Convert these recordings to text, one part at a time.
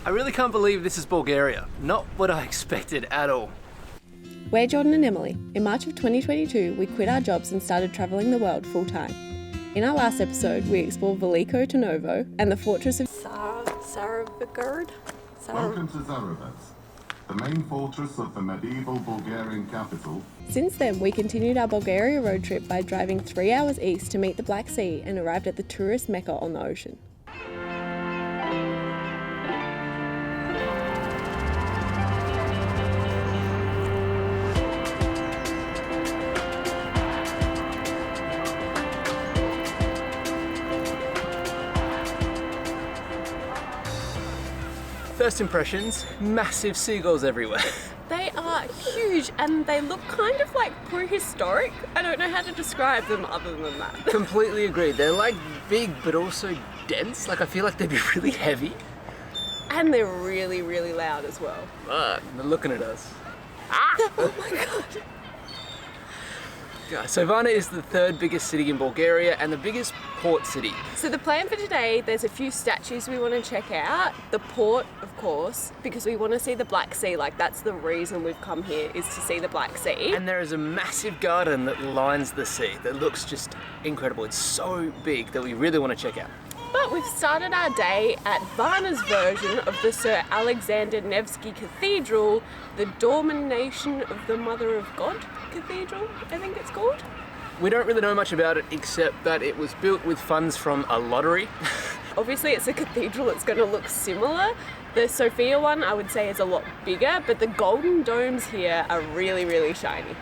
I really can't believe this is Bulgaria. Not what I expected at all. We're Jordan and Emily. In March of 2022, we quit our jobs and started travelling the world full-time. In our last episode, we explored Veliko Tarnovo and the fortress of Sarabagard. Welcome to Zarevets, the main fortress of the medieval Bulgarian capital. Since then, we continued our Bulgaria road trip by driving 3 hours east to meet the Black Sea and arrived at the tourist mecca on the ocean. First impressions, massive seagulls everywhere. They are huge and they look kind of like prehistoric. I don't know how to describe them other than that. Completely agree. They're like big but also dense. Like I feel like they'd be really heavy. And they're really, really loud as well. Fuck, they're looking at us. Oh my god. Yeah, so Varna is the third biggest city in Bulgaria and the biggest port city. So the plan for today, there's a few statues we want to check out. The port, of course, because we want to see the Black Sea. Like that's the reason we've come here, is to see the Black Sea. And there is a massive garden that lines the sea that looks just incredible. It's so big that we really want to check out. But we've started our day at Varna's version of the Sir Alexander Nevsky Cathedral, the Domination of the Mother of God Cathedral, I think it's called. We don't really know much about it except that it was built with funds from a lottery. Obviously it's a cathedral, it's going to look similar. The Sofia one I would say is a lot bigger, but the golden domes here are really, really shiny.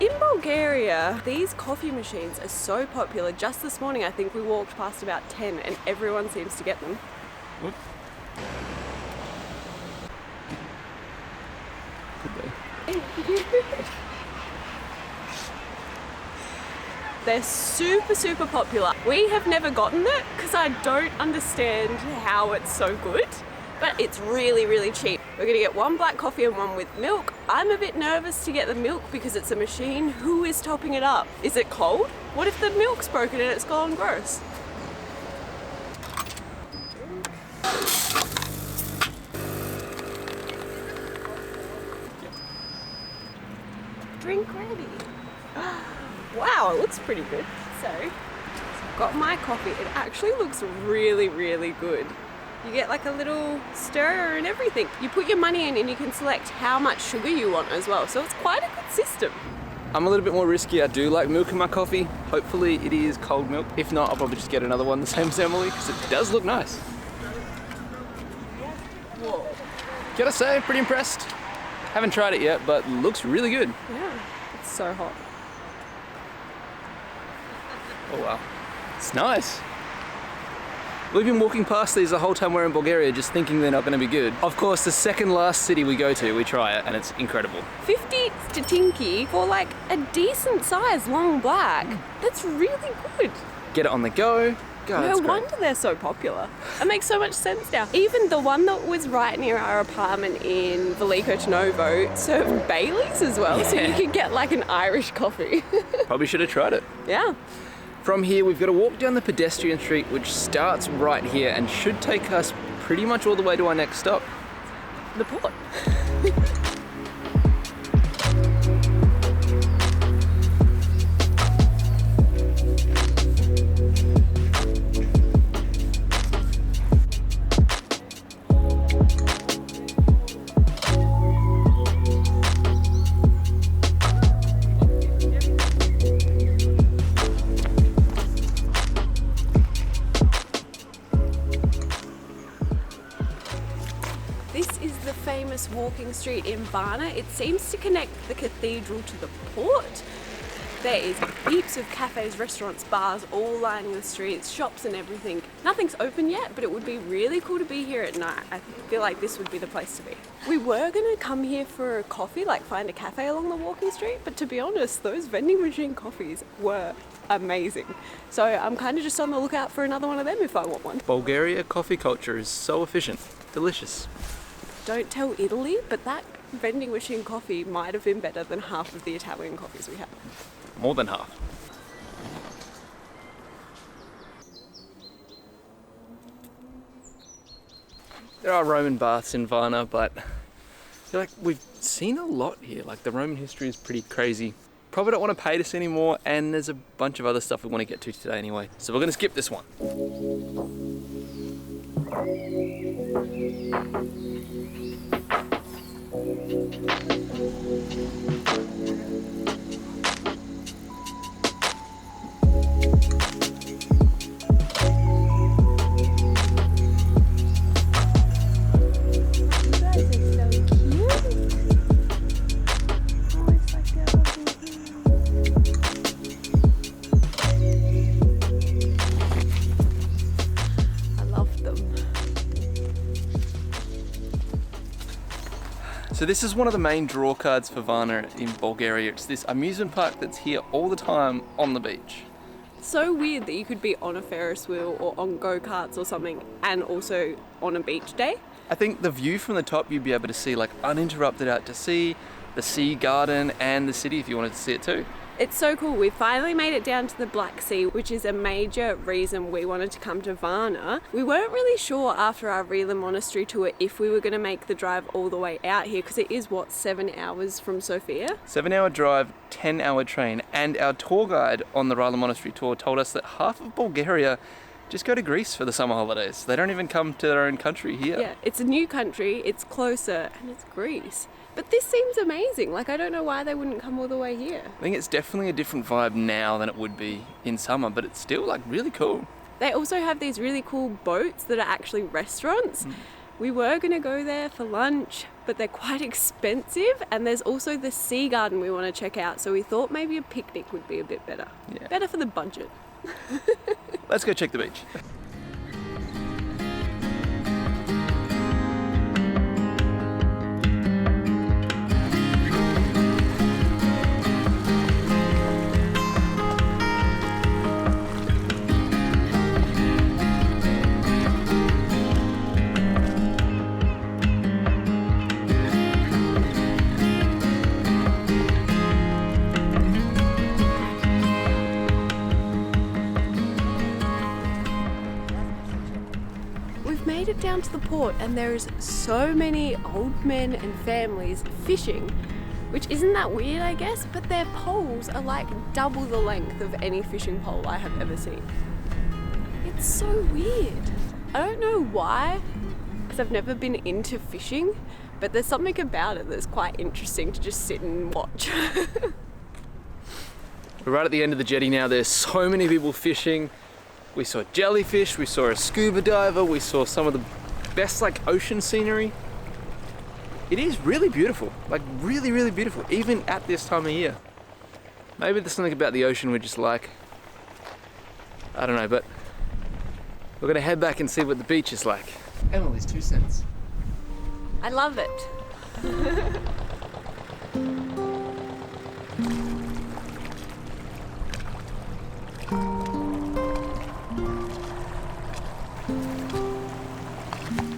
In Bulgaria, these coffee machines are so popular. Just this morning, I think we walked past about 10 and everyone seems to get them. Whoop. Could be. They're super, super popular. We have never gotten it because I don't understand how it's so good, but it's really, really cheap. We're gonna get one black coffee and one with milk. I'm a bit nervous to get the milk because it's a machine. Who is topping it up? Is it cold? What if the milk's broken and it's gone gross? Drink ready. Wow, it looks pretty good. So, I've got my coffee. It actually looks really, really good. You get like a little stir and everything. You put your money in and you can select how much sugar you want as well. So it's quite a good system. I'm a little bit more risky. I do like milk in my coffee. Hopefully it is cold milk. If not, I'll probably just get another one the same as Emily because it does look nice. Whoa. Gotta say, I'm pretty impressed. Haven't tried it yet, but looks really good. Yeah, it's so hot. Oh wow, it's nice. We've been walking past these the whole time we're in Bulgaria just thinking they're not going to be good. Of course, the second last city we go to, we try it and it's incredible. 50 statinki for like a decent size long black. That's really good. Get it on the go. God, No that's great. wonder they're so popular. It makes so much sense now. Even the one that was right near our apartment in Veliko Tarnovo served Baileys as well, so you could get like an Irish coffee. Probably should have tried it. Yeah. From here, we've got to walk down the pedestrian street, which starts right here and should take us pretty much all the way to our next stop. The port. Walking street in Varna. It seems to connect the cathedral to the port. There is heaps of cafes, restaurants, bars, all lining the streets, shops and everything. Nothing's open yet, but it would be really cool to be here at night. I feel like this would be the place to be. We were gonna come here for a coffee, like find a cafe along the walking street, but to be honest, those vending machine coffees were amazing. So I'm kind of just on the lookout for another one of them if I want one. Bulgaria coffee culture is so efficient. Delicious. Don't tell Italy, but that vending machine coffee might have been better than half of the Italian coffees we have. More than half. There are Roman baths in Varna, but I feel like we've seen a lot here. Like the Roman history is pretty crazy. Probably don't want to pay this anymore, and there's a bunch of other stuff we want to get to today anyway. So we're going to skip this one. So this is one of the main draw cards for Varna in Bulgaria. It's this amusement park that's here all the time on the beach. So weird that you could be on a Ferris wheel or on go-karts or something and also on a beach day. I think the view from the top you'd be able to see like uninterrupted out to sea, the sea garden and the city if you wanted to see it too. It's so cool. We finally made it down to the Black Sea, which is a major reason we wanted to come to Varna. We weren't really sure after our Rila Monastery tour if we were going to make the drive all the way out here because it is, 7 hours from Sofia? 7-hour drive, 10-hour train, and our tour guide on the Rila Monastery tour told us that half of Bulgaria just go to Greece for the summer holidays. They don't even come to their own country here. Yeah, it's a new country, it's closer, and it's Greece. But this seems amazing. Like, I don't know why they wouldn't come all the way here. I think it's definitely a different vibe now than it would be in summer, but it's still like really cool. They also have these really cool boats that are actually restaurants. We were going to go there for lunch, but they're quite expensive. And there's also the sea garden we want to check out. So we thought maybe a picnic would be a bit better. Yeah. Better for the budget. Let's go check the beach. Made it down to the port and there is so many old men and families fishing, which isn't that weird I guess, but their poles are like double the length of any fishing pole I have ever seen. It's so weird. I don't know why, because I've never been into fishing, but there's something about it that's quite interesting to just sit and watch. We're right at the end of the jetty now. There's so many people fishing. We saw jellyfish, we saw a scuba diver, we saw some of the best like ocean scenery. It is really beautiful, like really, really beautiful, even at this time of year. Maybe there's something about the ocean we just like. I don't know, but we're gonna head back and see what the beach is like. Emily's 2 cents. I love it.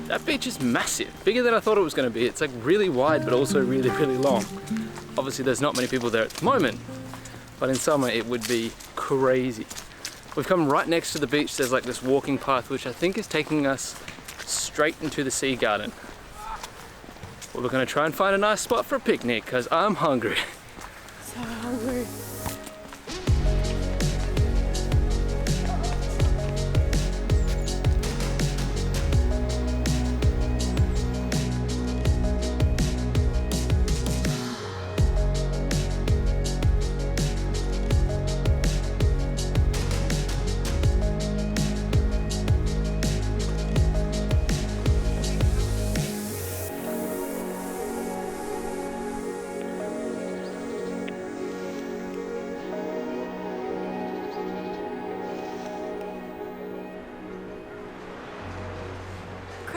That beach is massive, bigger than I thought it was going to be. It's like really wide, but also really, really long. Obviously there's not many people there at the moment, but in summer it would be crazy. We've come right next to the beach. There's like this walking path, which I think is taking us straight into the sea garden. Well, we're going to try and find a nice spot for a picnic, because I'm hungry. So hungry.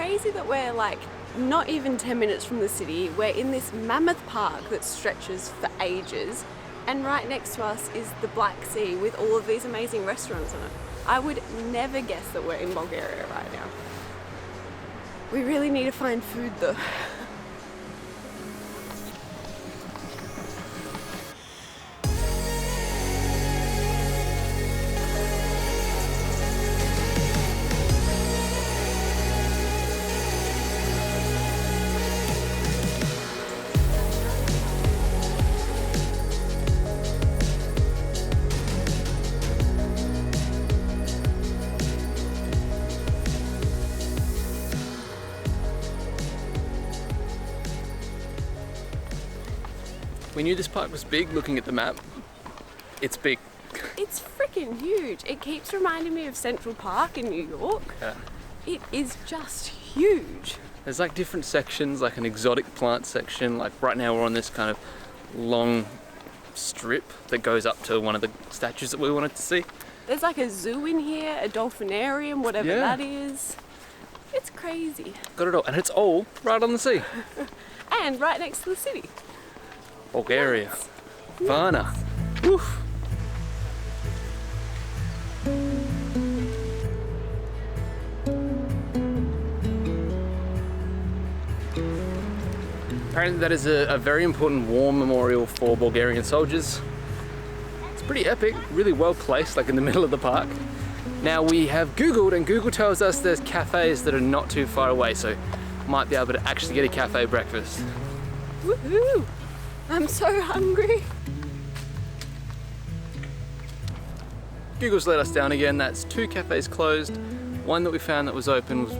crazy that we're like not even 10 minutes from the city. We're in this mammoth park that stretches for ages, and right next to us is the Black Sea with all of these amazing restaurants on it. I would never guess that we're in Bulgaria right now. We really need to find food though. We knew this park was big looking at the map. It's big. It's freaking huge. It keeps reminding me of Central Park in New York. Yeah. It is just huge. There's like different sections, like an exotic plant section. Like right now we're on this kind of long strip that goes up to one of the statues that we wanted to see. There's like a zoo in here, a dolphinarium, whatever Yeah. that is. It's crazy. Got it all, and it's all right on the sea. And right next to the city. Bulgaria. Varna. Woof. Apparently that is a very important war memorial for Bulgarian soldiers. It's pretty epic, really well placed, like in the middle of the park. Now we have Googled, and Google tells us there's cafes that are not too far away, so might be able to actually get a cafe breakfast. Woohoo! I'm so hungry. Google's let us down again. That's 2 cafes closed. One that we found that was open was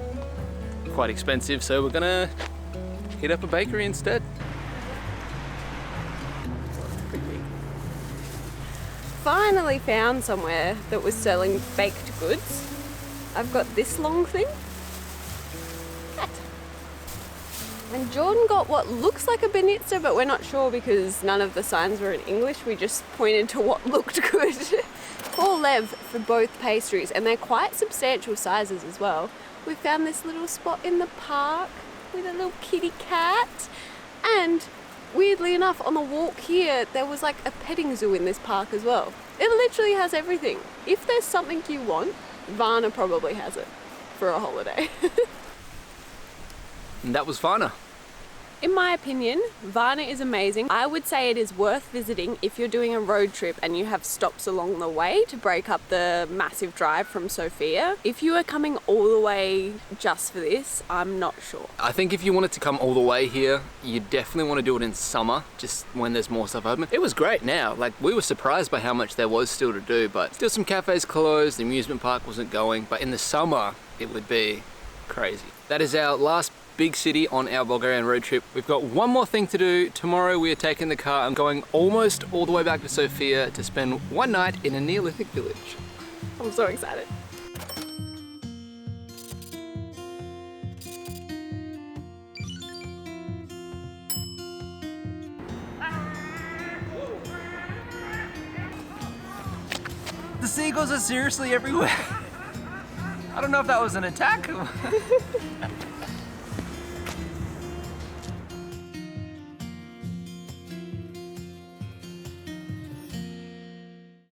quite expensive, so we're gonna hit up a bakery instead. Finally found somewhere that was selling baked goods. I've got this long thing. That. And Jordan got what looks like a banitsa, but we're not sure because none of the signs were in English. We just pointed to what looked good. 4 lev for both pastries, and they're quite substantial sizes as well. We found this little spot in the park with a little kitty cat, and weirdly enough, on the walk here, there was like a petting zoo in this park as well. It literally has everything. If there's something you want, Varna probably has it for a holiday. And that was Varna. In my opinion, Varna is amazing. I would say it is worth visiting if you're doing a road trip and you have stops along the way to break up the massive drive from Sofia. If you are coming all the way just for this, I'm not sure. I think if you wanted to come all the way here, you definitely want to do it in summer, just when there's more stuff open. It was great now. Like, we were surprised by how much there was still to do, but still some cafes closed, the amusement park wasn't going, but in the summer, it would be crazy. That is our last big city on our Bulgarian road trip. We've got one more thing to do. Tomorrow we are taking the car and going almost all the way back to Sofia to spend one night in a Neolithic village. I'm so excited. The seagulls are seriously everywhere. I don't know if that was an attack.